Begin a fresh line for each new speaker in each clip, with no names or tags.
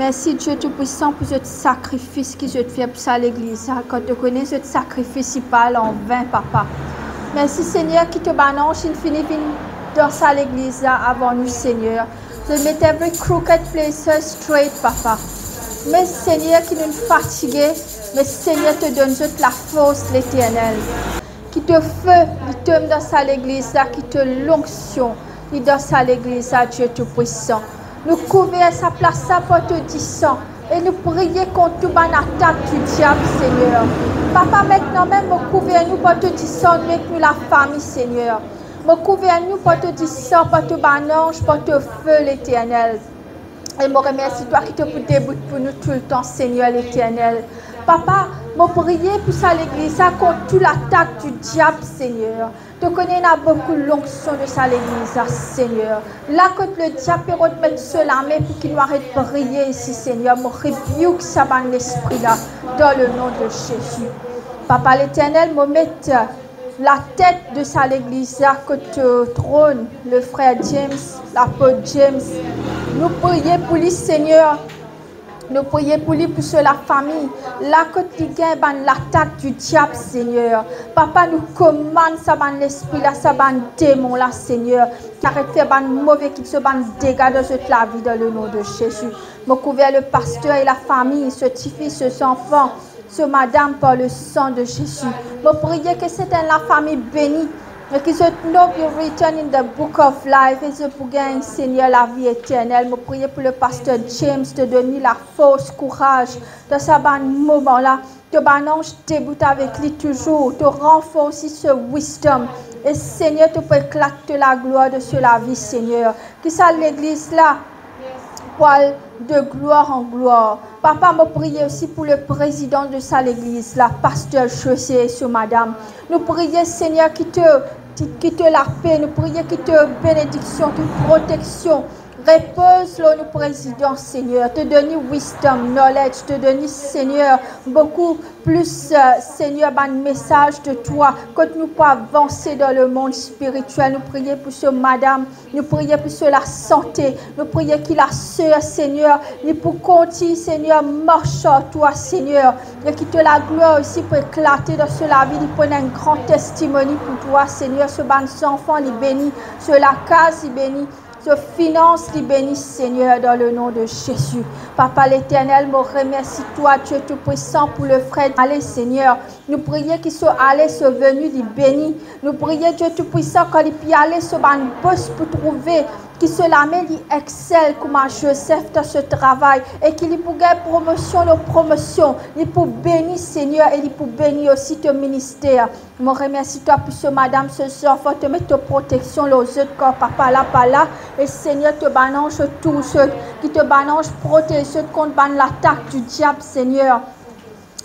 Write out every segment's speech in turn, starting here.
Merci Dieu Tout-Puissant pour ce sacrifice que je te fais pour ça l'église. Quand tu connais ce sacrifice, il parle en vain, papa. Merci Seigneur qui te balance infini dans ça l'église avant nous, Seigneur. De mettre every crooked place straight, papa. Mais Seigneur qui nous fatigué, mais Seigneur te donne toute la force, l'Éternel. Qui te feu, qui te dans ça l'église, qui te l'onction, qui dans ça l'église, Dieu Tout-Puissant. Nous couvrir sa place pour te dire et nous prier contre toute attaque du diable, Seigneur. Papa, maintenant même, nous couvrir nous pour te dire avec nous la famille, Seigneur. Nous couvrir nous pour te dire pour te banange, pour te feu, l'Éternel. Et je remercie toi qui te débute pour nous tout le temps, Seigneur, l'Éternel. Papa, je prie pour ça l'église contre toute l'attaque du diable, Seigneur. Tu connais beaucoup l'onction de ça l'église, Seigneur. Là, quand le diable peut mettre sur la main pour qu'il nous arrête de prier ici, Seigneur, je rebuke ça dans l'esprit là, dans le nom de Jésus. Papa l'Éternel, je mets la tête de ça l'église à côté du trône, le frère James, l'apôtre James. Nous prions pour lui, Seigneur. Nous prions pour lui, pour la famille. Là, quand il y a l'attaque du diable, Seigneur. Papa, nous commande ça dans l'esprit, là, ça dans démon, là, Seigneur. Car il fait un mauvais qui se dégage de toute la vie dans le nom de Jésus. Je couvre le pasteur et la famille, ce petit-fils, ce enfant, ce madame, par le sang de Jésus. Je prie que c'est la famille bénie. Et que ce nom be written in the book of life et ce pour gagner, Seigneur, la vie éternelle. Je prie pour le pasteur James de donner la force, courage dans ce moment-là. Que l'ange débute avec lui toujours, te renforcer ce wisdom. Et Seigneur, tu peux éclater la gloire de la vie, Seigneur. Que ça l'église là, poil de gloire en gloire. Papa m'a prié aussi pour le président de ça l'église, la pasteur José et ce madame. Nous prions, Seigneur, qui te la paix, nous prions qui te bénédiction, toute protection. Repose le président, Seigneur. Te donner wisdom, knowledge, te donner, Seigneur, beaucoup plus, Seigneur, un message de toi. Que nous pouvons avancer dans le monde spirituel. Nous prions pour ce madame. Nous prions pour la santé. Nous prions qu'il a sœur, Seigneur. Et pour continuer, Seigneur, marche en toi, Seigneur. Et qui te la gloire aussi pour éclater dans la vie. Il prend un grand testimony pour toi, Seigneur. Ce ban enfant, il bénit. Sur la case, il bénit. Se finance, les bénisse, Seigneur, dans le nom de Jésus. Papa l'Éternel, me remercie toi, Dieu Tout-Puissant, pour le frère. Allez, Seigneur, nous prions qu'il soit allé, soit venu, les bénis. Nous prions, Dieu Tout-Puissant, quand il peut aller, soit un boss pour trouver, qu'il se l'amène, il excelle comme un Joseph dans ce travail et qu'il peut gagner promotion, promotion. Il peut bénir, Seigneur, et il peut bénir aussi ton ministère. Je remercie toi pour ce madame, ce enfant, te mettre ta protection, les autres corps, papa là, pas là. Et Seigneur, te balance tous ceux qui te balance, protège ceux contre l'attaque du diable, Seigneur.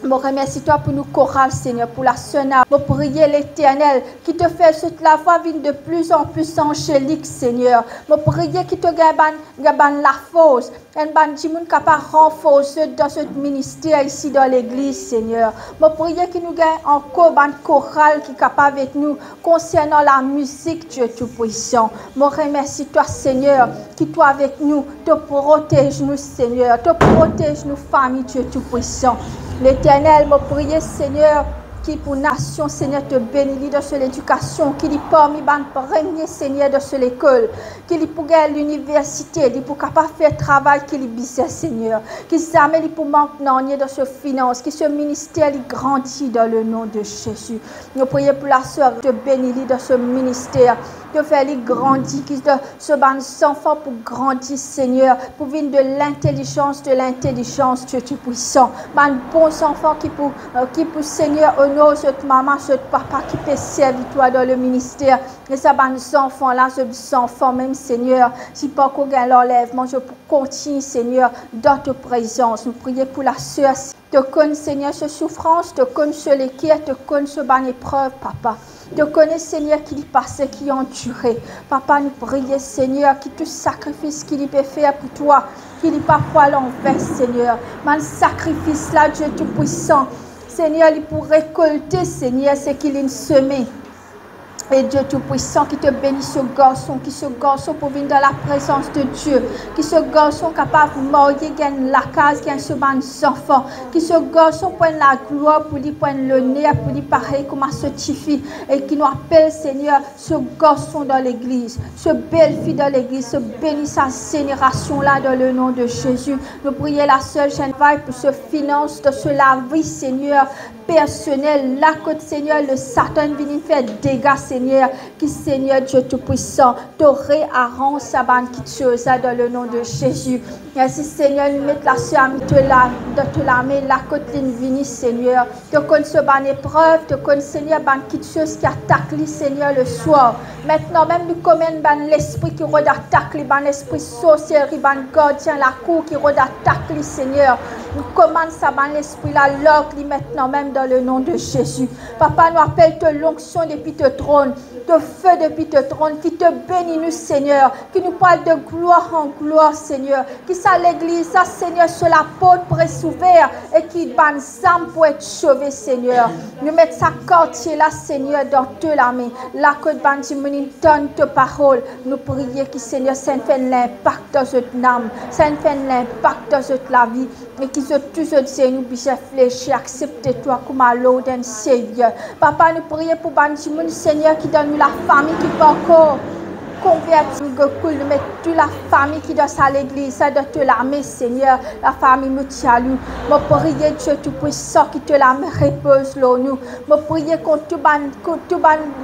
Je remercie toi pour nous chorales, Seigneur, pour la Sena. Je prie l'Éternel qui te fait toute la voix vienne de plus en plus angélique, Seigneur. Je prie qui te gagne la force. Et que nous capable renforcer dans ce ministère ici dans l'église, Seigneur. Je prie que nous gagne encore une chorale qui est capable avec nous concernant la musique, Dieu Tout-Puissant. Je remercie toi, Seigneur, qui toi avec nous, te protège nous, Seigneur, te protège nos familles, Dieu Tout-Puissant. L'Éternel m'a prié, Seigneur, qui pour nation, Seigneur, te bénit dans l'éducation, qui est parmi les premiers, Seigneur, de l'école, qui est pour l'université, qui est pour capable faire travail, qui est business, Seigneur, qui s'amène pour maintenant dans ce finance, qui ce ministère grandit dans le nom de Jésus. Nous prions pour la sœur, te bénir dans ce ministère, de faire grandir, qui se ban enfants pour grandir, Seigneur, pour venir de l'intelligence, Dieu Tout-Puissant. Man bons enfants qui pour Seigneur, honore cette maman, ce papa qui peut servir toi dans le ministère. Et ça, nos enfants là, ce enfants même, Seigneur, si pas qu'on gagne l'enlèvement, je peux continuer, Seigneur, dans ta présence. Nous prions pour la sœur. Te connais, Seigneur, ce souffrance, te connais ce l'équerre, te connais ce ban épreuve, papa. Te connais, Seigneur, qui est passé, qui est enduré. Papa, nous prions, Seigneur, qui tout sacrifice qu'il peut faire pour toi, qu'il n'est pas poil en vain, Seigneur. Mais sacrifice là, Dieu Tout-Puissant. Seigneur, il pour récolter, Seigneur, ce qu'il a semé. Et Dieu Tout-Puissant qui te bénit ce garçon pour venir dans la présence de Dieu, qui ce garçon capable de marier, gagne la case, gagne ce ban enfants, qui ce garçon prenne la gloire pour lui prendre le nez, pour lui pareil comme à ce tifi, et qui nous appelle Seigneur, ce garçon dans l'église, ce belle fille dans l'église, ce bénit sa génération là dans le nom de Jésus. Nous prions la seule chaîne pour ce finance de ce la vie Seigneur, personnel, là que Seigneur, le Satan vient faire dégâts, Seigneur, qui Seigneur Dieu Tout-Puissant, te réarrange sa bande qui chose dans le nom de Jésus. Merci Seigneur, nous mettons la soeur de te l'armée, la côte vini Seigneur, te connais ce ban épreuve, te connais Seigneur, ban qui chose qui attaque lui Seigneur le soir. Maintenant même nous commandons ban l'esprit qui redattaque lui, ban l'esprit sorcellerie, ban gardien, la cour qui redattaque lui Seigneur. Nous commandons ça ban l'esprit la l'ordre lui maintenant même dans le nom de Jésus. Papa, nous appelle te l'onction depuis te trône, te feu depuis te trône, qui te bénit nous Seigneur, qui nous parle de gloire en gloire Seigneur, qui ça l'église, ça Seigneur sur la porte pour être ouvert et qui ban âme pour être sauvé Seigneur. Nous mettons sa quartier là Seigneur dans te la main, la côte bandimoni donne te parole, nous prions qui Seigneur ça fait l'impact dans cette âme, ça fait l'impact dans cette la vie et qui se tous ces nous puisse fléchir, accepter toi comme à Lord and Savior. Papa, nous prions pour Banjimoun, Seigneur, qui donne nous la famille qui peut encore convertir, nous mettons toute la famille qui dans sa l'église, ça doit te l'armée, Seigneur, la famille nous tient nous. Nous prions Dieu Tout-Puissant qui te l'armée repose là nous. Nous prions contre tout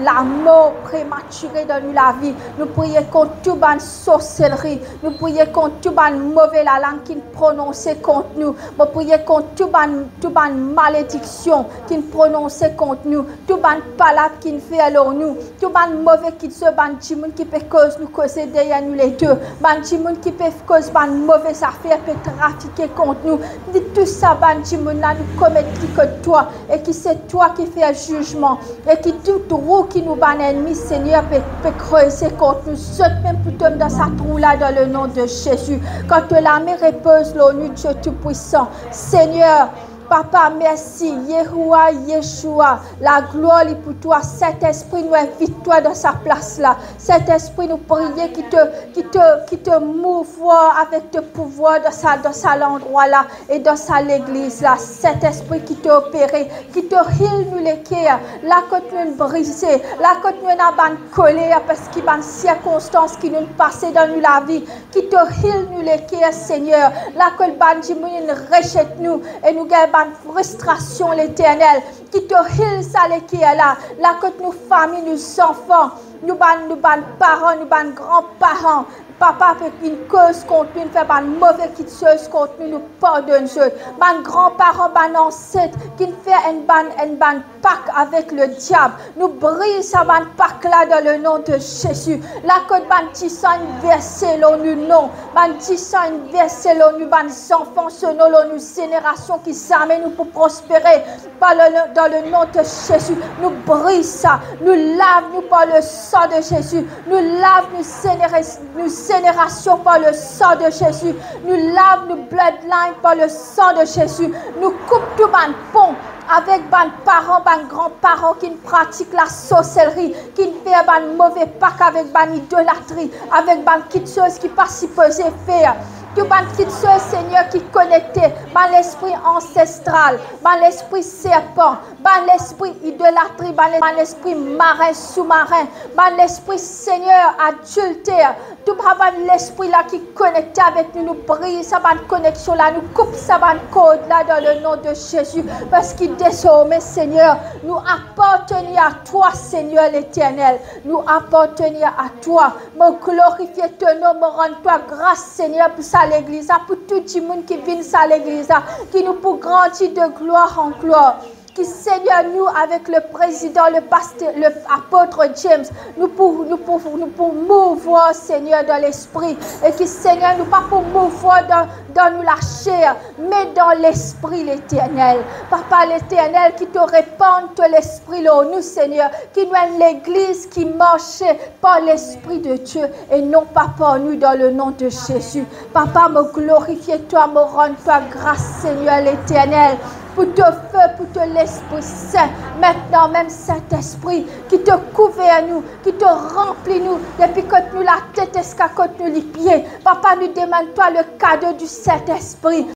la mort prématurée dans nous la vie. Nous prions contre tout ban sorcellerie. Nous prions contre tout ban mauvais la langue qui prononce contre nous. Nous prions contre tout ban malédiction qui prononce contre nous. Tout ban palabre qui fait alors nous. Tout ban mauvais qui se ban qui peut cause nous causer derrière nous les deux. Ban qui peut cause ban mauvaise affaire peut trafiquer contre nous. Dit tout ça ban là nous commettre que toi et qui c'est toi qui fais jugement et qui tout roue qui nous ban ennemi Seigneur peut creuser contre nous. Saute même pour tomber dans sa trou là dans le nom de Jésus. Quand l'armée repose l'ONU Dieu Tout-Puissant. Seigneur, Papa, merci. Yehoua, Yeshua, la gloire est pour toi. Cet esprit nous invite toi dans sa place là. Cet esprit nous prie qui te mouvoie avec le pouvoir dans sa l'endroit là et dans sa l'église là. Cet esprit qui t'a opéré, qui te heal nous les cœurs, là que nous brisé, là que nous avons colère parce qu'il y a une circonstance qui nous passe dans nous la vie, qui te heal nous les cœurs Seigneur, là que le bandit nous rejette nous et nous gagnons frustration l'éternel qui te heal ça les qui est là que nos familles, nos enfants, nous parents, nous grands-parents, papa fait une cause contre nous, fait une mauvaise chose contre nous, nous pardonne Dieu. Ban grands-parents, ban ancêtres, qui fait un pacte avec le diable. Nous brise ça ban pacte là dans le nom de Jésus. La côte ban tissant verset l'onu non. Ban tissant verset l'onu ban enfants selon l'onu génération qui s'amène nous pour prospérer dans le nom de Jésus. Nous brise ça. Nous lave nous par le sang de Jésus. Nous lave nous génération par le sang de Jésus. Nous lave nos bloodline par le sang de Jésus. Nous coupe tout ban pont avec ban parents, ban grands-parents qui pratiquent la sorcellerie, qui fait ban mauvais pacte avec ban idolâtrie, avec ban petites choses qui pas supposé faire. Tout ban petite chose, Seigneur, qui est connecté, ban l'esprit ancestral, ban l'esprit serpent, ban l'esprit idolâtrie, ban l'esprit marin, sous-marin, ban l'esprit, Seigneur, adultère, tout ban l'esprit là qui est connecté avec nous, nous brille, ça ban connexion là, nous coupe ça ban code là dans le nom de Jésus, parce qu'il désormais, Seigneur, nous appartenons à toi, Seigneur l'éternel, nous appartenons à toi, me glorifier ton nom, me rendre toi grâce, Seigneur, pour ça l'église, pour tout le monde qui vient à l'église, qui nous pour grandir de gloire en gloire. Qui Seigneur nous avec le président, le pasteur, le apôtre James, nous pour mouvoir Seigneur dans l'esprit et qui Seigneur nous pas pour mouvoir dans nous la chair, mais dans l'esprit l'éternel. Papa l'éternel qui te répand de l'esprit là, nous Seigneur, qui nous aime l'église qui marche par l'esprit de Dieu et non pas par nous dans le nom de Jésus. Papa me glorifier toi, me rendre toi grâce Seigneur l'éternel. pour te feu, pour te l'Esprit Saint. Maintenant, même Saint-Esprit, qui te couvre à nous, qui te remplit nous, depuis que nous la tête, escacote nous les pieds. Papa, nous demande toi le cadeau du Saint-Esprit.